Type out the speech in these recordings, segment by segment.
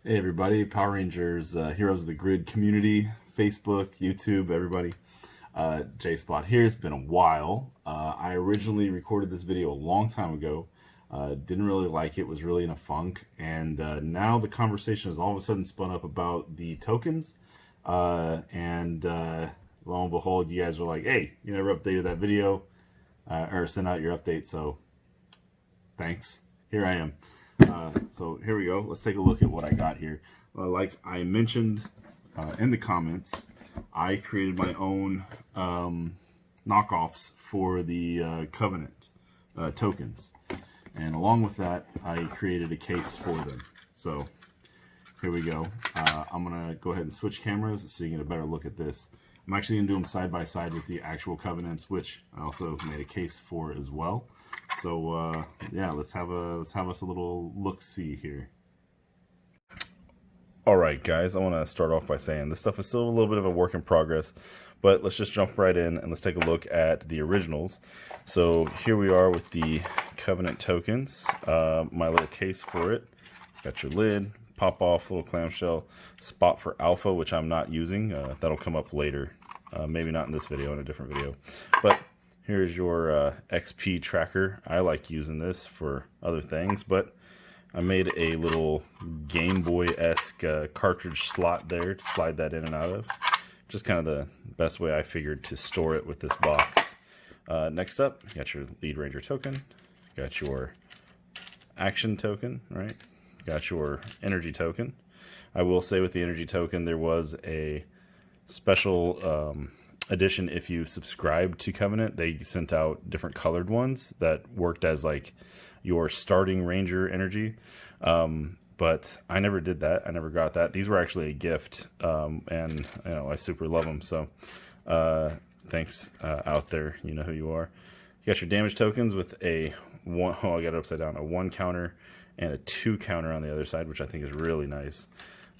Hey everybody, Power Rangers, Heroes of the Grid community, Facebook, YouTube, everybody. JSPOT here. It's been a while. I originally recorded this video a long time ago. Didn't really like it, was really in a funk. And now the conversation has all of a sudden spun up about the tokens. Lo and behold, you guys are like, hey, you never updated that video or sent out your update. So thanks. Here I am. So here we go. Let's take a look at what I got here. Like I mentioned in the comments, I created my own knockoffs for the Covenant tokens. And along with that, I created a case for them. So here we go. I'm going to go ahead and switch cameras so you can get a better look at this. I'm actually going to do them side by side with the actual Covenants, which I also made a case for as well. So yeah, let's have us a little look-see here. All right, guys, I want to start off by saying this stuff is still a little bit of a work in progress, but let's just jump right in and let's take a look at the originals. So here we are with the Covenant tokens, my little case for it. Got your lid, pop off, little clamshell, spot for alpha, which I'm not using. That'll come up later, maybe not in this video, in a different video. But here's your XP tracker. I like using this for other things, but I made a little Game Boy-esque cartridge slot there to slide that in and out of. Just kind of the best way I figured to store it with this box. Next up, you got your Lead Ranger token, got your Action token, right? Got your Energy token. I will say with the Energy token, there was a special edition. If you subscribe to Covenant, they sent out different colored ones that worked as like your starting Ranger energy. But I never did that. I never got that. These were actually a gift, and you know, I super love them. So thanks out there. You know who you are. You got your damage tokens with a one. Oh, I got it upside down. A 1 counter and a 2 counter on the other side, which I think is really nice.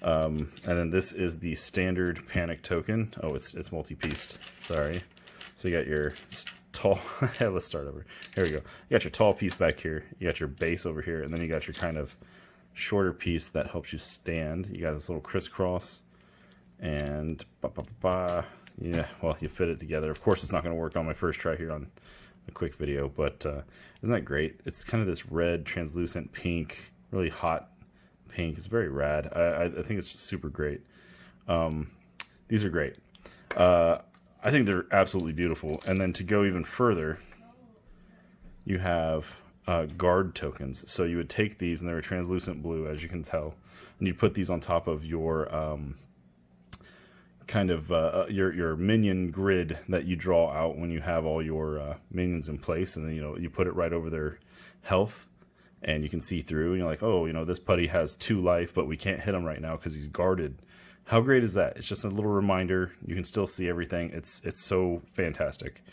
And then this is the standard panic token. Oh, it's multi-pieced. Sorry. So you got your tall. Let's start over. Here we go. You got your tall piece back here. You got your base over here, and then you got your kind of shorter piece that helps you stand. You got this little crisscross, and yeah. Well, you fit it together. Of course, it's not going to work on my first try here on a quick video, but isn't that great? It's kind of this red, translucent pink, really hot pink. It's very rad. I think it's just super great. These are great. I think they're absolutely beautiful. And then to go even further, you have guard tokens. So you would take these, and they're a translucent blue, as you can tell, and you put these on top of your your minion grid that you draw out when you have all your minions in place, and then you put it right over their health. And you can see through, and you're like, oh, this putty has 2 life, but we can't hit him right now because he's guarded. How great is that? It's just a little reminder. You can still see everything. It's so fantastic.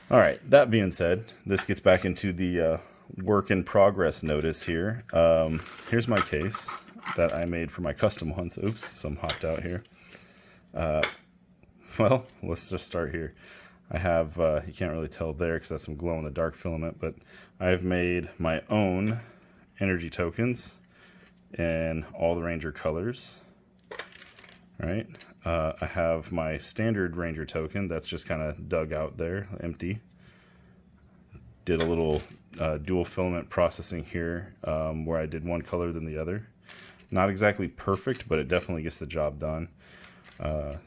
All right, that being said, this gets back into the work in progress notice here. Here's my case that I made for my custom ones. Oops, some hopped out here. Well, let's just start here. I have, you can't really tell there because that's some glow-in-the-dark filament, but I've made my own energy tokens in all the Ranger colors. All right, I have my standard Ranger token that's just kind of dug out there, empty. Did a little dual filament processing here where I did one color than the other. Not exactly perfect, but it definitely gets the job done.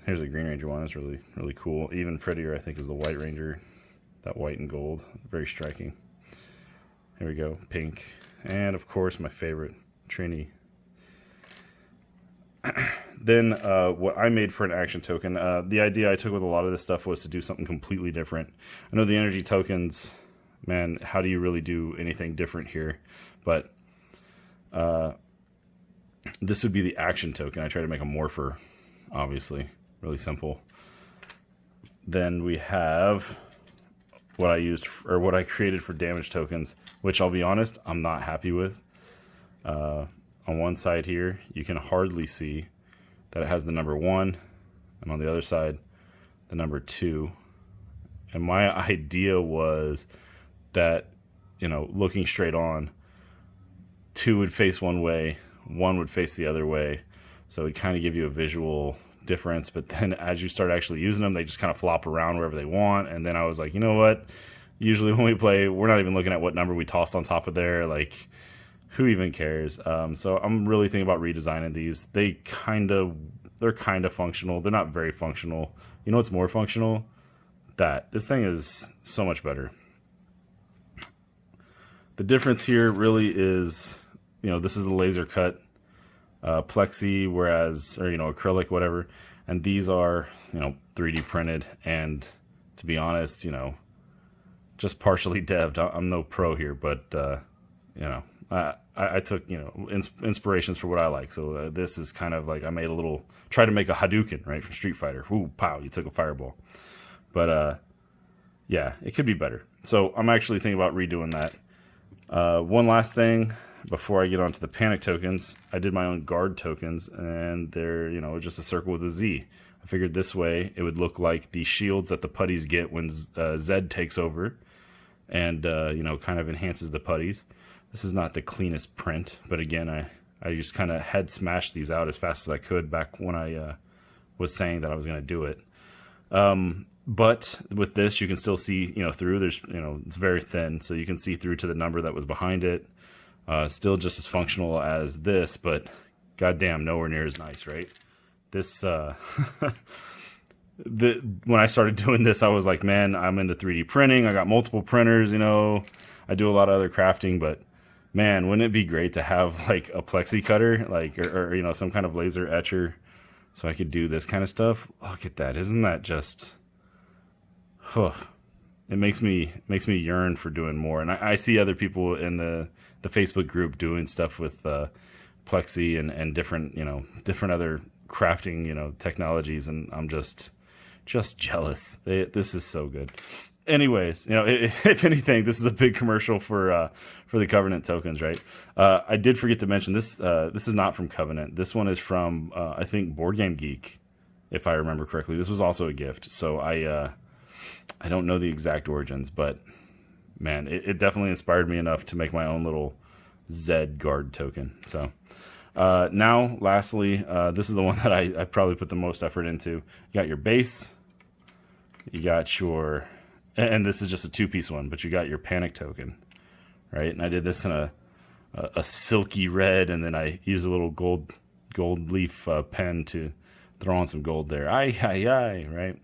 Here's the Green Ranger one. It's really, really cool. Even prettier, I think, is the White Ranger. That white and gold. Very striking. Here we go. Pink. And, of course, my favorite, Trini. Then, what I made for an action token, the idea I took with a lot of this stuff was to do something completely different. I know the energy tokens, man, how do you really do anything different here? But this would be the action token. I tried to make a morpher. Obviously, really simple. Then we have what I used, or what I created for damage tokens, which I'll be honest, I'm not happy with. On one side here, you can hardly see that it has the number 1, and on the other side, the number 2. And my idea was that, looking straight on, 2 would face one way, one would face the other way. So it kind of give you a visual difference, but then as you start actually using them, they just kind of flop around wherever they want. And then I was like, you know what? Usually when we play, we're not even looking at what number we tossed on top of there. Like, who even cares? So I'm really thinking about redesigning these. They're kind of functional. They're not very functional. You know what's more functional? That this thing is so much better. The difference here really is, you know, this is a laser cut plexi, whereas, or, you know, acrylic, whatever. And these are, you know, 3D printed. And to be honest, you know, just partially devved. I'm no pro here, but, you know, I took, you know, inspirations for what I like. So this is kind of like, I made a little, try to make a Hadouken, right, from Street Fighter. Ooh, pow, you took a fireball. But, yeah, it could be better. So I'm actually thinking about redoing that. One last thing before I get onto the panic tokens, I did my own guard tokens, and they're, you know, just a circle with a Z. I figured this way it would look like the shields that the putties get when Zed takes over, and, you know, kind of enhances the putties. This is not the cleanest print, but again, I just kind of head smashed these out as fast as I could back when I was saying that I was going to do it. But with this, you can still see, you know, through. There's, you know, it's very thin, so you can see through to the number that was behind it. Still just as functional as this, but goddamn, nowhere near as nice, right? This, when I started doing this, I was like, man, I'm into 3D printing. I got multiple printers, you know. I do a lot of other crafting, but man, wouldn't it be great to have like a plexi cutter, like, or you know, some kind of laser etcher, so I could do this kind of stuff. Look at that! Isn't that just? It makes me yearn for doing more. And I see other people in the Facebook group doing stuff with plexi and different, you know, different other crafting, you know, technologies, and I'm just jealous. This is so good. Anyways, you know, if anything, this is a big commercial for the Covenant tokens, right? I did forget to mention this. This is not from Covenant. This one is from I think Board Game Geek, if I remember correctly. This was also a gift, so I don't know the exact origins, but man, it definitely inspired me enough to make my own little Zed guard token. So now, lastly, this is the one that I probably put the most effort into. You got your base, you got your, and this is just a two-piece one, but you got your panic token, right? And I did this in a silky red, and then I used a little gold leaf pen to throw on some gold there. Aye, right?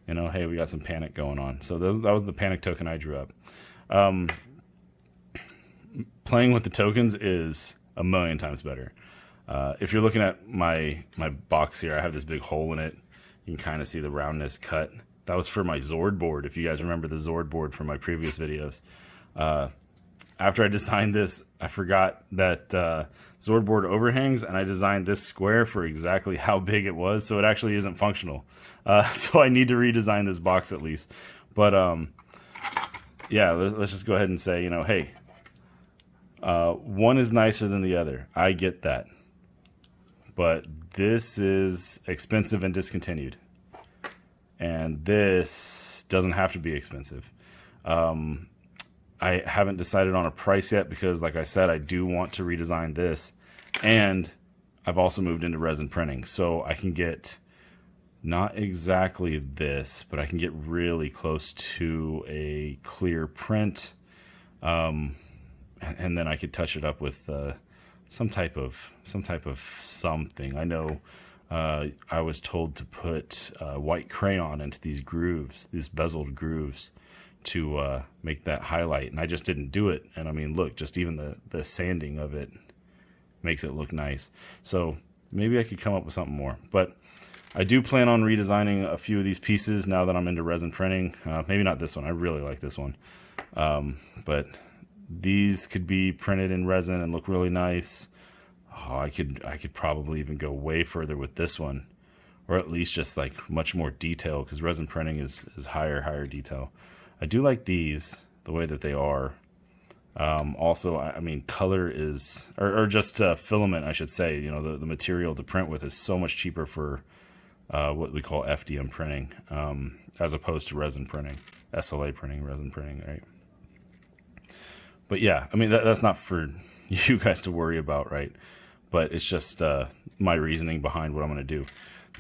You know, hey, we got some panic going on. So that was the panic token I drew up. Playing with the tokens is a million times better. If you're looking at my box here, I have this big hole in it. You can kind of see the roundness cut. That was for my Zord board, if you guys remember the Zord board from my previous videos. After I designed this, I forgot that Zord board overhangs, and I designed this square for exactly how big it was, so it actually isn't functional. So I need to redesign this box at least. But yeah, let's just go ahead and say, you know, hey, one is nicer than the other. I get that. But this is expensive and discontinued. And this doesn't have to be expensive. I haven't decided on a price yet because, like I said, I do want to redesign this. And I've also moved into resin printing. So I can get not exactly this, but I can get really close to a clear print. And then I could touch it up with some type of something. I know I was told to put white crayon into these grooves, these bezeled grooves, to make that highlight, and I just didn't do it. And I mean, look, just even the sanding of it makes it look nice. So maybe I could come up with something more. But I do plan on redesigning a few of these pieces now that I'm into resin printing. Maybe not this one. I really like this one. But these could be printed in resin and look really nice. Oh, I could probably even go way further with this one, or at least just like much more detail, because resin printing is higher detail. I do like these the way that they are. Also, I mean, color is, or just filament, I should say. You know, the material to print with is so much cheaper for what we call FDM printing, as opposed to resin printing, SLA printing, resin printing, right? But yeah, I mean, that's not for you guys to worry about, right? but it's just my reasoning behind what I'm going to do.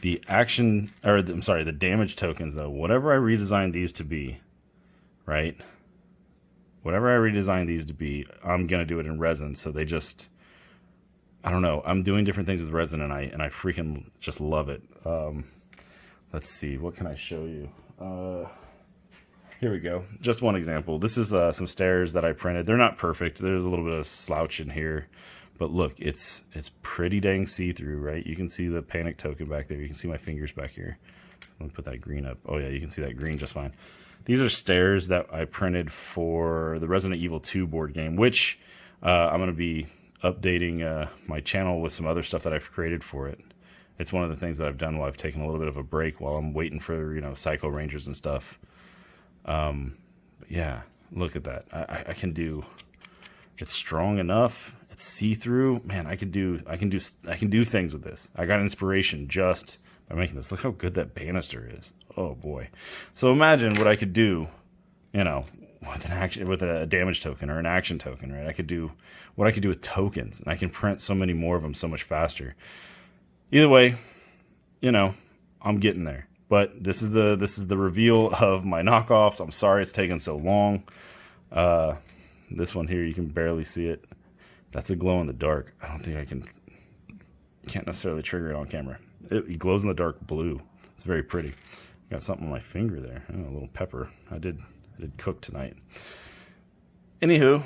The action, or I'm sorry, the damage tokens though, whatever I redesign these to be, right? Whatever I redesign these to be, I'm going to do it in resin. So they just, I don't know. I'm doing different things with resin, and I freaking just love it. Let's see. What can I show you? Here we go. Just one example. This is some stairs that I printed. They're not perfect. There's a little bit of slouch in here. But look, it's pretty dang see-through, right? You can see the panic token back there. You can see my fingers back here. Let me put that green up. Oh yeah, you can see that green just fine. These are stairs that I printed for the Resident Evil 2 board game, which I'm going to be updating my channel with some other stuff that I've created for it. It's one of the things that I've done while I've taken a little bit of a break while I'm waiting for, you know, Psycho Rangers and stuff. But yeah, look at that. I can do, it's strong enough. It's see-through. Man, I can do things with this. I got inspiration just by making this. Look how good that banister is. Oh boy. So imagine what I could do, you know, with a damage token or an action token, right? I could do what I could do with tokens, and I can print so many more of them so much faster. Either way, you know, I'm getting there. But this is the reveal of my knockoffs. I'm sorry it's taken so long. This one here, you can barely see it. That's a glow in the dark. I don't think I can. Can't necessarily trigger it on camera. It glows in the dark blue. It's very pretty. Got something on my finger there. Oh, a little pepper. I did cook tonight. Anywho,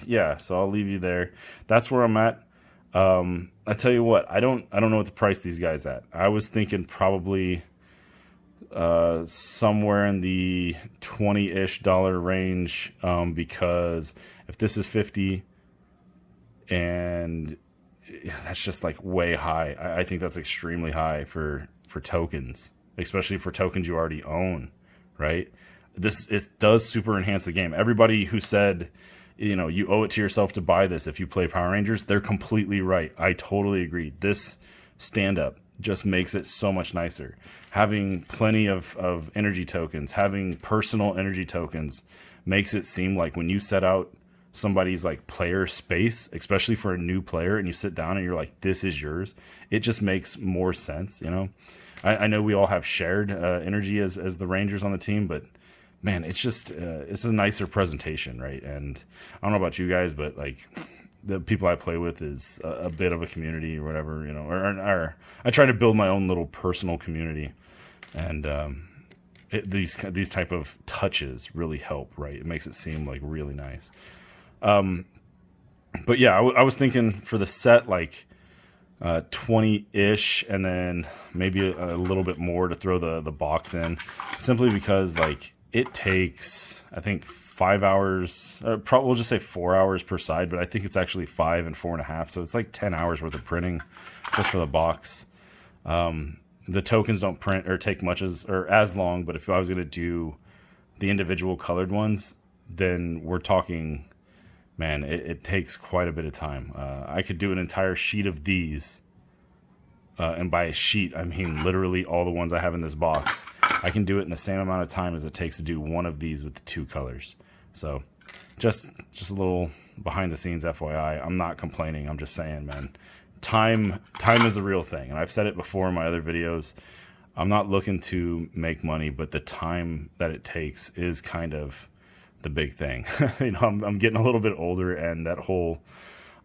yeah. So I'll leave you there. That's where I'm at. I tell you what. I don't know what to price these guys at. I was thinking probably somewhere in the $20-ish range, because if this is 50 and that's just like way high. I think that's extremely high for tokens, especially for tokens you already own, right? It does super enhance the game. Everybody who said, you know, you owe it to yourself to buy this if you play Power Rangers, they're completely right. I totally agree. This stand-up just makes it so much nicer. Having plenty of energy tokens, having personal energy tokens makes it seem like when you set out somebody's like player space, especially for a new player, and you sit down and you're like, this is yours, it just makes more sense, you know? I know we all have shared energy as the Rangers on the team, but man, it's just, it's a nicer presentation, right? And I don't know about you guys, but like the people I play with is a bit of a community or whatever, you know, or I try to build my own little personal community, and these type of touches really help, right? It makes it seem like really nice. But yeah, I was thinking for the set, like 20-ish, and then maybe a little bit more to throw the box in, simply because like it takes, I think, 5 hours, we'll just say 4 hours per side, but I think it's actually 5 and 4.5, so it's like 10 hours worth of printing just for the box. The tokens don't print or take much as long, but if I was going to do the individual colored ones, then we're talking, man, it takes quite a bit of time. I could do an entire sheet of these, and by a sheet, I mean literally all the ones I have in this box. I can do it in the same amount of time as it takes to do one of these with the 2 colors. So just a little behind the scenes FYI. I'm not complaining. I'm just saying, man, time is the real thing. And I've said it before in my other videos. I'm not looking to make money, but the time that it takes is kind of the big thing. You know, I'm getting a little bit older, and that whole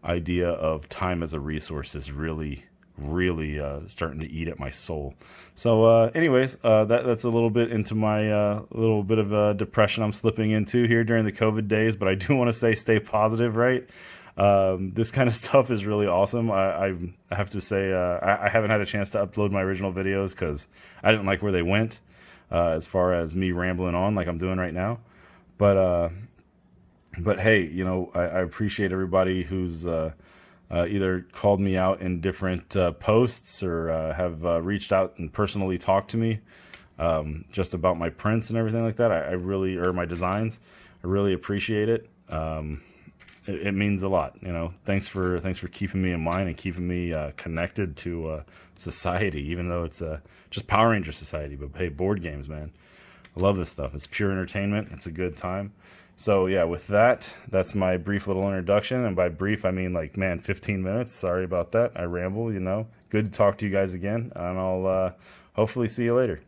idea of time as a resource is really starting to eat at my soul. So anyways, that's a little bit into my little bit of depression I'm slipping into here during the COVID days, but I do want to say stay positive, right? This kind of stuff is really awesome. I have to say I haven't had a chance to upload my original videos because I didn't like where they went, as far as me rambling on like I'm doing right now. But hey, you know, I appreciate everybody who's either called me out in different posts or have reached out and personally talked to me just about my prints and everything like that. I really, or my designs, I really appreciate it. It means a lot, you know. Thanks for keeping me in mind and keeping me connected to society, even though it's just Power Ranger society. But hey, board games, man, I love this stuff. It's pure entertainment. It's a good time. So yeah, with that, that's my brief little introduction. And by brief, I mean like, man, 15 minutes. Sorry about that. I ramble, you know. Good to talk to you guys again. And I'll hopefully see you later.